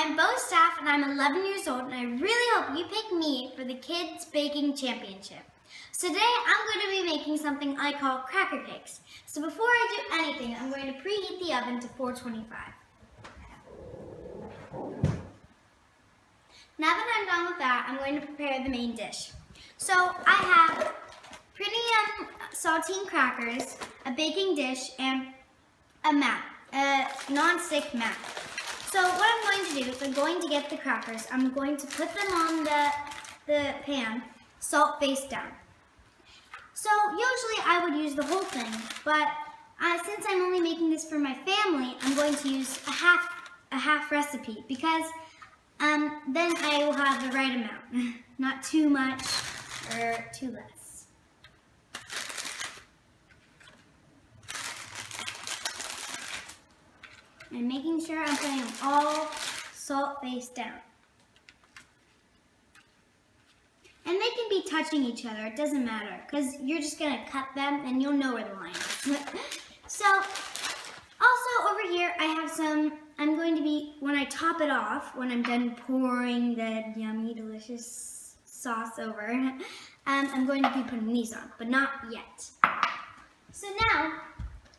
I'm Beau staff and I'm 11 years old and I really hope you pick me for the Kids Baking Championship. So today I'm going to be making something I call cracker cakes. So before I do anything, I'm going to preheat the oven to 425. Now that I'm done with that, I'm going to prepare the main dish. So I have pretty saltine crackers, a baking dish, and a mat, a non-stick mat. So what I'm going to do is I'm going to get the crackers. I'm going to put them on the pan, salt face down. So usually I would use the whole thing, but since I'm only making this for my family, I'm going to use a half recipe because then I will have the right amount, not too much or too less. And making sure I'm putting them all salt face down. And they can be touching each other, it doesn't matter, because you're just going to cut them and you'll know where the line is. So, also over here I have some, I'm going to be, when I top it off, when I'm done pouring the yummy, delicious sauce over, I'm going to be putting these on, but not yet. So now,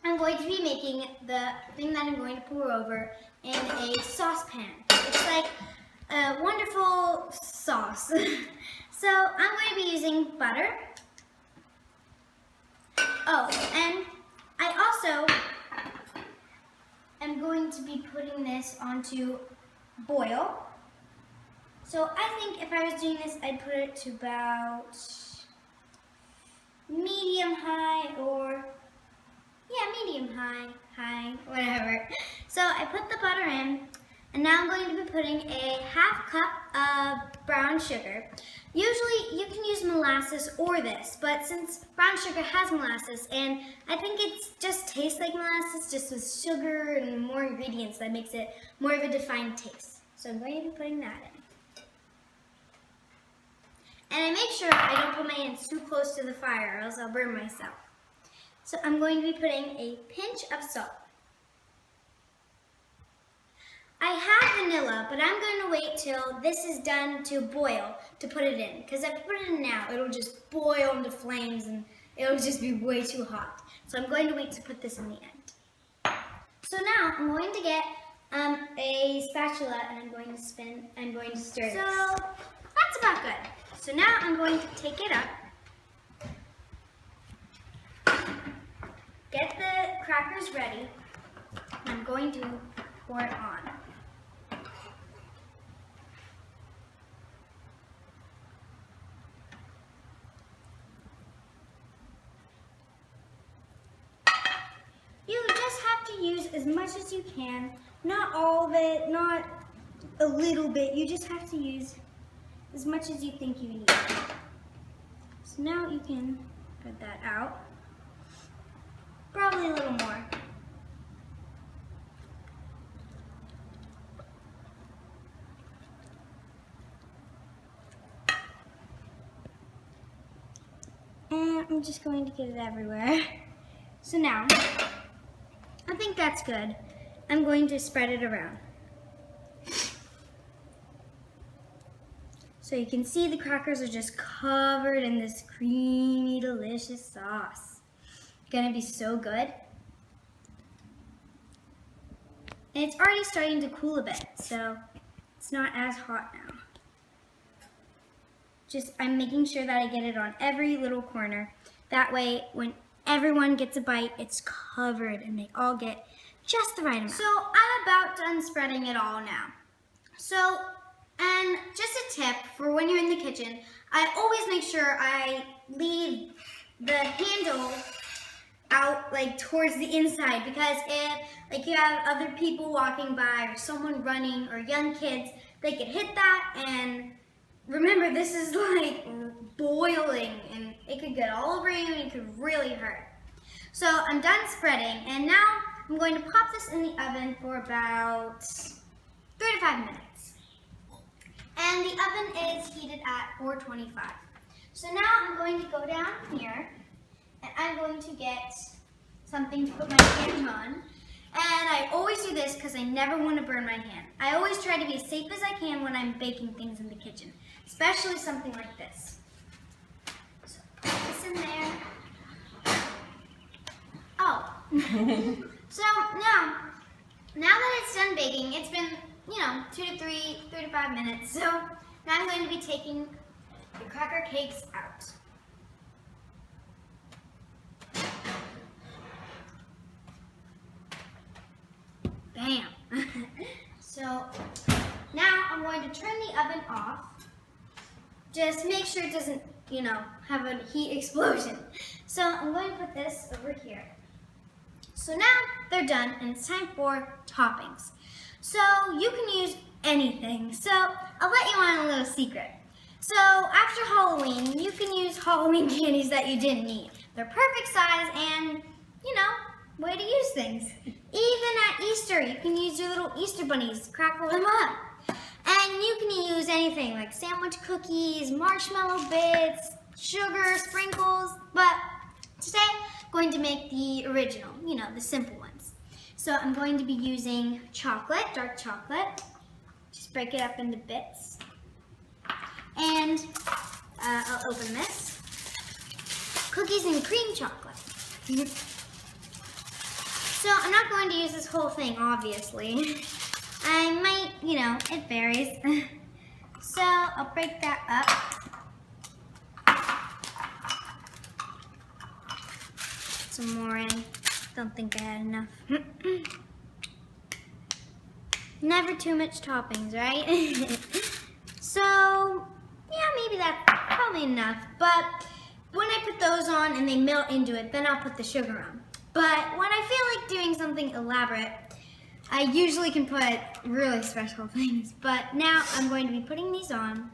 I'm going to be making the thing that I'm going to pour over in a saucepan. It's like a wonderful sauce. So I'm going to be using butter. Oh, and I also am going to be putting this onto boil. So I think if I was doing this, I'd put it to about medium high or medium high, whatever. So I put the butter in, and now I'm going to be putting a half cup of brown sugar. Usually you can use molasses or this, but since brown sugar has molasses, and I think it just tastes like molasses, just with sugar and more ingredients that makes it more of a defined taste. So I'm going to be putting that in. And I make sure I don't put my hands too close to the fire, or else I'll burn myself. So I'm going to be putting a pinch of salt. I have vanilla, but I'm going to wait till this is done to boil to put it in. Because if I put it in now, it'll just boil into flames and it'll just be way too hot. So I'm going to wait to put this in the end. So now I'm going to get a spatula and I'm going to stir this. So that's about good. So now I'm going to take it up. Get the crackers ready. I'm going to pour it on. You just have to use as much as you can. Not all of it, not a little bit. You just have to use as much as you think you need. So now you can put that out. Probably a little more. And I'm just going to get it everywhere. So now, I think that's good. I'm going to spread it around. So you can see the crackers are just covered in this creamy, delicious sauce. Gonna be so good. And it's already starting to cool a bit, so it's not as hot now. I'm making sure that I get it on every little corner. That way, when everyone gets a bite, it's covered and they all get just the right amount. So I'm about done spreading it all now. So, and just a tip for when you're in the kitchen, I always make sure I leave the handle out like towards the inside, because if like you have other people walking by or someone running or young kids, they could hit that, and remember this is like boiling and it could get all over you and it could really hurt. So I'm done spreading, and now I'm going to pop this in the oven for about 3 to 5 minutes. And the oven is heated at 425. So now I'm going to go down here and I'm going to get something to put my hands on. And I always do this because I never want to burn my hand. I always try to be as safe as I can when I'm baking things in the kitchen, especially something like this. So put this in there. Oh. So now that it's done baking, it's been, 2 to 5 minutes. So now I'm going to be taking the cracker cakes out. Bam! So now I'm going to turn the oven off. Just make sure it doesn't, have a heat explosion. So I'm going to put this over here. So now they're done and it's time for toppings. So you can use anything. So I'll let you on a little secret. So after Halloween, you can use Halloween candies that you didn't need. They're perfect size and, way to use things. Even at Easter, you can use your little Easter bunnies, crackle them up. And you can use anything like sandwich cookies, marshmallow bits, sugar, sprinkles, but today I'm going to make the original, the simple ones. So I'm going to be using chocolate, dark chocolate. Just break it up into bits. And I'll open this. Cookies and cream chocolate. So I'm not going to use this whole thing, obviously. I might, it varies. So I'll break that up. Some more in. Don't think I had enough. Never too much toppings, right? So, yeah, maybe that's probably enough. But when I put those on and they melt into it, then I'll put the sugar on. But when I feel like doing something elaborate, I usually can put really special things. But now I'm going to be putting these on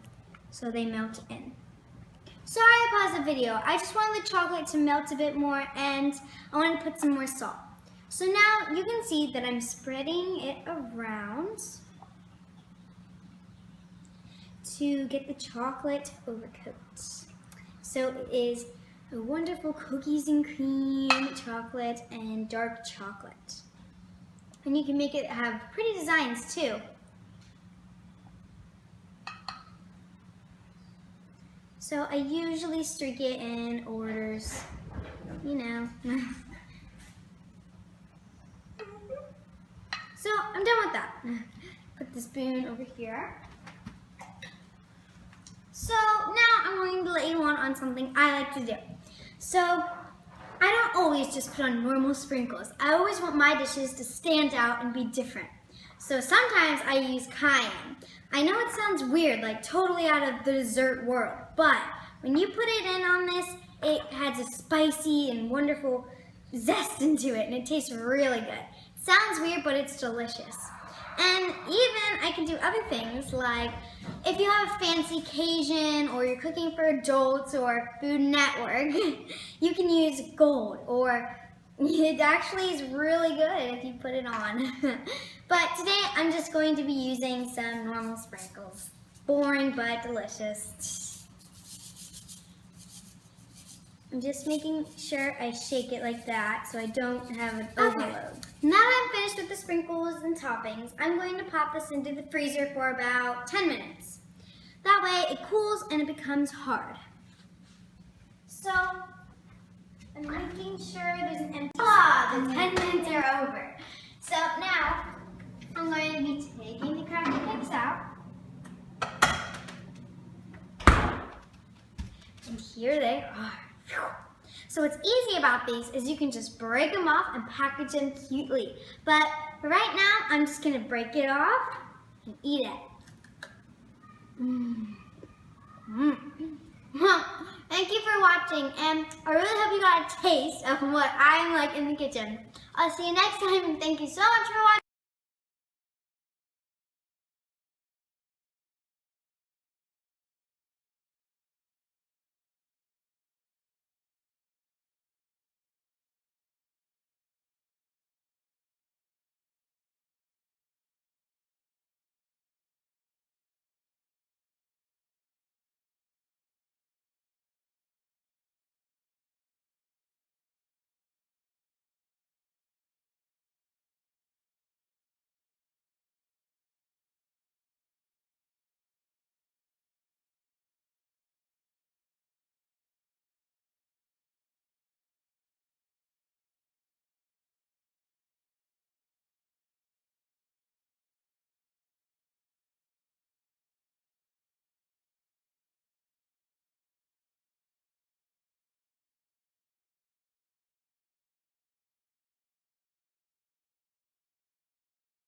so they melt in. Sorry I paused the video. I just wanted the chocolate to melt a bit more and I want to put some more salt. So now you can see that I'm spreading it around to get the chocolate overcoat. So it is a wonderful cookies and cream chocolate and dark chocolate. And you can make it have pretty designs too. So I usually streak it in orders, So I'm done with that. Put the spoon over here. So now I'm going to let you on something I like to do. So I don't always just put on normal sprinkles. I always want my dishes to stand out and be different. So sometimes I use cayenne. I know it sounds weird, like totally out of the dessert world, but when you put it in on this, it has a spicy and wonderful zest into it, and it tastes really good. Sounds weird, but it's delicious. And even I can do other things, like if you have a fancy Cajun or you're cooking for adults or Food Network, you can use gold, or it actually is really good if you put it on. But today I'm just going to be using some normal sprinkles. Boring but delicious. I'm just making sure I shake it like that so I don't have an overload. Now that I'm finished with the sprinkles and toppings, I'm going to pop this into the freezer for about 10 minutes. That way it cools and it becomes hard. So I'm making sure there's an empty the 10 minutes are over. So now I'm going to be taking the cracker cakes out. And here they are. So what's easy about these is you can just break them off and package them cutely. But for right now, I'm just going to break it off and eat it. Well, thank you for watching, and I really hope you got a taste of what I'm like in the kitchen. I'll see you next time, and thank you so much for watching.